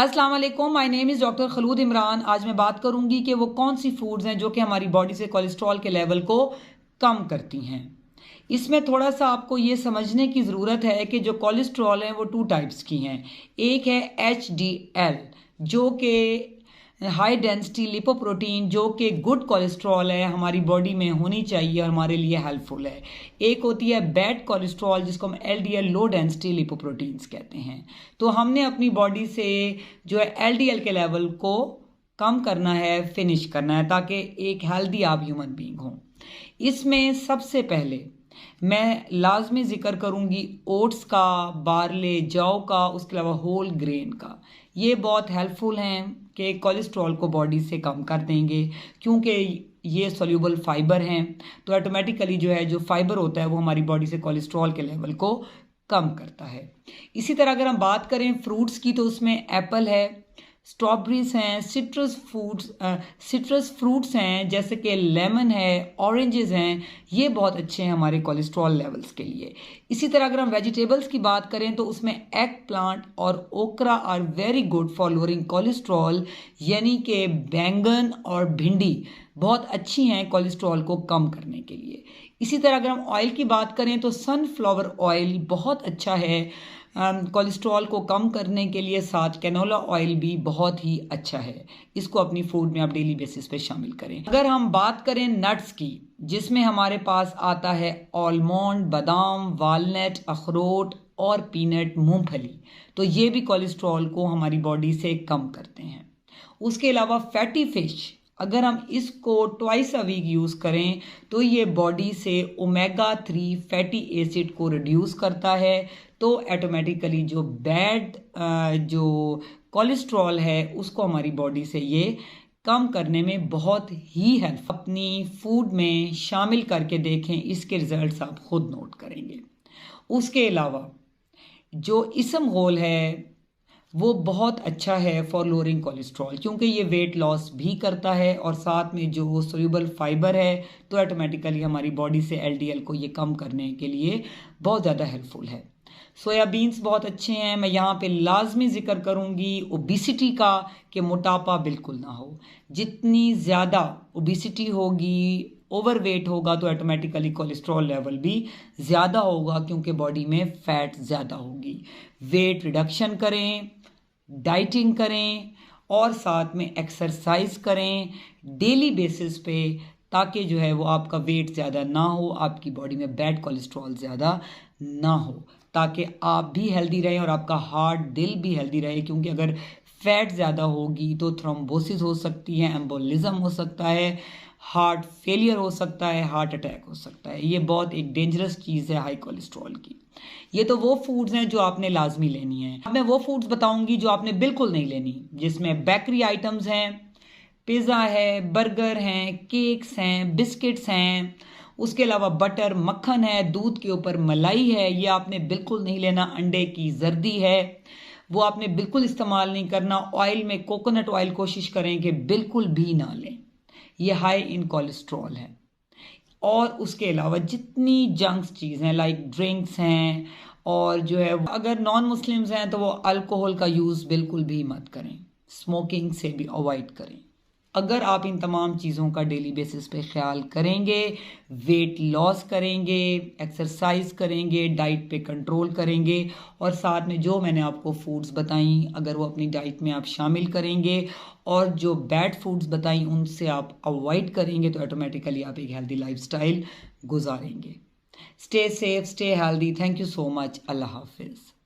अस्सलाम वालेकुम, my name is doctor Kholood Imran. आज मैं बात करूंगी कि वो कौन सी फूड्स हैं जो कि हमारी बॉडी से कोलेस्ट्रॉल के लेवल को कम करती हैं। इसमें थोड़ा सा आपको ये समझने की ज़रूरत है कि जो कोलेस्ट्रॉल हैं वो टू टाइप्स की हैं। एक है HDL जो कि हाई डेंसिटी लिपोप्रोटीन, जो कि गुड कोलेस्ट्रॉल है, हमारी बॉडी में होनी चाहिए और हमारे लिए हेल्पफुल है। एक होती है बैड कोलेस्ट्रॉल जिसको हम LDL लो डेंसिटी लिपोप्रोटीन्स कहते हैं। तो हमने अपनी बॉडी से जो है LDL के लेवल को कम करना है, फिनिश करना है, ताकि एक हेल्दी आप ह्यूमन बीइंग हो। इसमें सबसे पहले मैं लाजमी जिक्र करूंगी ओट्स का, बारले, जौ का, उसके अलावा होल ग्रेन का। ये बहुत हेल्पफुल हैं कि कोलेस्ट्रॉल को बॉडी से कम कर देंगे, क्योंकि ये सोल्यूबल फाइबर हैं। तो ऑटोमेटिकली जो है, जो फाइबर होता है वो हमारी बॉडी से कोलेस्ट्रॉल के लेवल को कम करता है। इसी तरह अगर हम बात करें फ्रूट्स की, तो उसमें एप्पल है, स्ट्रॉबेरीज हैं, सिट्रस फ्रूट्स हैं जैसे कि लेमन है, ऑरेंजेस हैं। ये बहुत अच्छे हैं हमारे कोलेस्ट्रॉल लेवल्स के लिए। इसी तरह अगर हम वेजिटेबल्स की बात करें तो उसमें एग प्लांट और okra are very good for lowering cholesterol, यानी कि बैंगन और भिंडी बहुत अच्छी हैं कोलेस्ट्रॉल को कम करने के लिए। इसी तरह अगर हम ऑयल की बात करें तो सनफ्लावर ऑयल बहुत अच्छा है कोलेस्ट्रॉल को कम करने के लिए। साथ कैनोला ऑयल भी बहुत ही अच्छा है, इसको अपनी फूड में आप डेली बेसिस पे शामिल करें। अगर हम बात करें नट्स की, जिसमें हमारे पास आता है आलमंड, बादाम, वालनट, अखरोट और पीनट, मूंगफली, तो ये भी कोलेस्ट्रॉल को हमारी बॉडी से कम करते हैं। उसके अलावा फैटी फिश, अगर हम इसको ट्वाइस अ वीक यूज़ करें तो ये बॉडी से ओमेगा 3 फैटी एसिड को रिड्यूस करता है। तो ऑटोमेटिकली जो बैड जो कोलेस्ट्रॉल है उसको हमारी बॉडी से ये कम करने में बहुत ही हेल्प। अपनी फूड में शामिल करके देखें, इसके रिजल्ट्स आप खुद नोट करेंगे। उसके अलावा जो इसमगोल है वो बहुत अच्छा है फॉर लोअरिंग कोलेस्ट्रॉल, क्योंकि ये वेट लॉस भी करता है और साथ में जो सोल्यूबल फाइबर है तो ऑटोमेटिकली हमारी बॉडी से LDL को ये कम करने के लिए बहुत ज़्यादा हेल्पफुल है। सोयाबीन्स बहुत अच्छे हैं। मैं यहाँ पे लाजमी जिक्र करूँगी ओबिसिटी का, कि मोटापा बिल्कुल ना हो। जितनी ज़्यादा ओबिसिटी होगी, ओवरवेट होगा, तो ऑटोमेटिकली कोलेस्ट्रॉल लेवल भी ज़्यादा होगा, क्योंकि बॉडी में फैट ज़्यादा होगी। वेट रिडक्शन करें, डाइटिंग करें और साथ में एक्सरसाइज करें डेली बेसिस पे, ताकि जो है वो आपका वेट ज़्यादा ना हो, आपकी बॉडी में बैड कोलेस्ट्रॉल ज़्यादा ना हो, ताकि आप भी हेल्दी रहें और आपका हार्ट, दिल भी हेल्दी रहे। क्योंकि अगर फैट ज़्यादा होगी तो थ्रोम्बोसिस हो सकती है, एम्बोलिज्म हो सकता है, हार्ट फेलियर हो सकता है, हार्ट अटैक हो सकता है। ये बहुत एक डेंजरस चीज़ है हाई कोलेस्ट्रॉल की। ये तो वो फूड्स हैं जो आपने लाजमी लेनी है। अब मैं वो फूड्स बताऊंगी जो आपने बिल्कुल नहीं लेनी, जिसमें बेकरी आइटम्स हैं, पिज़्ज़ा है, बर्गर हैं, केक्स हैं, बिस्किट्स हैं, उसके अलावा बटर, मक्खन है, दूध के ऊपर मलाई है, ये आपने बिल्कुल नहीं लेना। अंडे की जर्दी है, वो आपने बिल्कुल इस्तेमाल नहीं करना। ऑयल में कोकोनट ऑयल कोशिश करें कि बिल्कुल भी ना लें, ये हाई इन कोलेस्ट्रॉल है। और उसके अलावा जितनी जंक्स चीज़ हैं लाइक ड्रिंक्स हैं, और जो है अगर नॉन मुस्लिम्स हैं तो वो अल्कोहल का यूज़ बिल्कुल भी मत करें, स्मोकिंग से भी अवॉइड करें। अगर आप इन तमाम चीज़ों का डेली बेसिस पे ख्याल करेंगे, वेट लॉस करेंगे, एक्सरसाइज करेंगे, डाइट पे कंट्रोल करेंगे, और साथ में जो मैंने आपको फूड्स बताई अगर वो अपनी डाइट में आप शामिल करेंगे और जो बैड फूड्स बताई उनसे आप अवॉइड करेंगे, तो ऑटोमेटिकली आप एक हेल्दी लाइफस्टाइल गुजारेंगे। Stay safe, stay healthy. Thank you so much. अल्लाह हाफिज़।